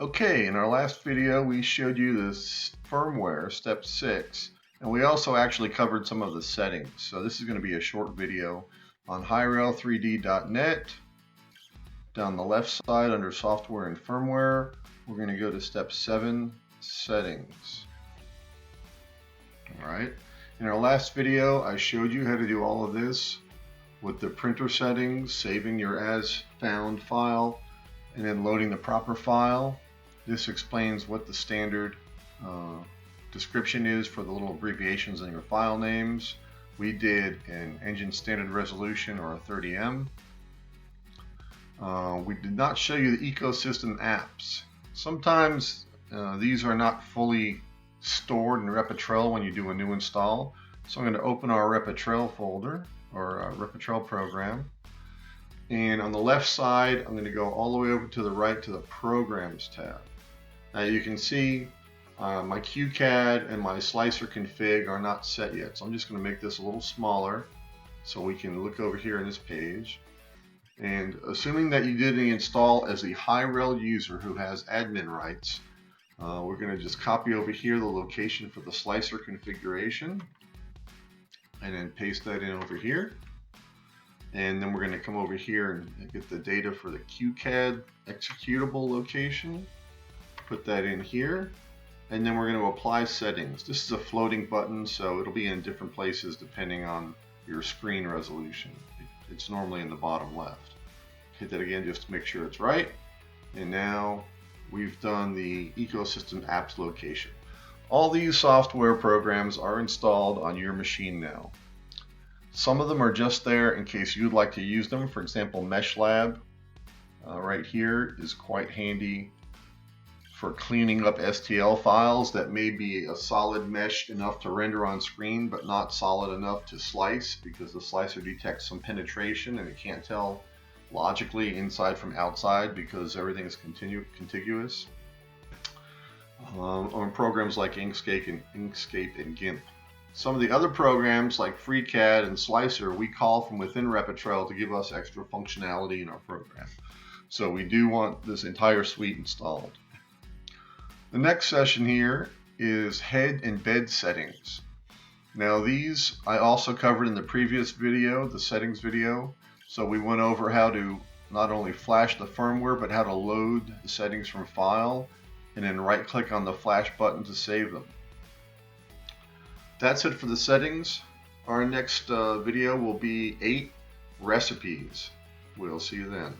Okay, in our last video we showed you this firmware, step 6, and we also actually covered some of the settings. So this is going to be a short video on Hyrel3D.net. Down the left side under software and firmware, we're going to go to step 7, settings. Alright, in our last video I showed you how to do all of this with the printer settings, saving your as found file, and then loading the proper file. This explains what the standard description is for the little abbreviations in your file names. We did an engine standard resolution, or a 30M. We did not show you the ecosystem apps. Sometimes these are not fully stored in Repatrel when you do a new install. So I'm going to open our Repatrel folder, or Repatrel program. And on the left side, I'm going to go all the way over to the right to the Programs tab. Now you can see my QCAD and my slicer config are not set yet. So I'm just going to make this a little smaller so we can look over here in this page. And assuming that you did the install as a Hyrel user who has admin rights, we're going to just copy over here the location for the slicer configuration and then paste that in over here. And then we're going to come over here and get the data for the QCAD executable location, put that in here, and then we're going to apply settings. This is a floating button, so it'll be in different places depending on your screen resolution. It's normally in the bottom left. Hit that again just to make sure it's right. And now we've done the ecosystem apps location. All these software programs are installed on your machine now. Some of them are just there in case you'd like to use them. For example, MeshLab right here is quite handy for cleaning up STL files that may be a solid mesh enough to render on screen but not solid enough to slice, because the slicer detects some penetration and it can't tell logically inside from outside because everything is contiguous. On programs like Inkscape and GIMP. Some of the other programs like FreeCAD and Slicer we call from within Repatrel to give us extra functionality in our program. So we do want this entire suite installed. The next session here is head and bed settings. Now these I also covered in the previous video, the settings video. So we went over how to not only flash the firmware but how to load the settings from file, and then right click on the flash button to save them. That's it for the settings. Our next video will be 8 recipes. We'll see you then.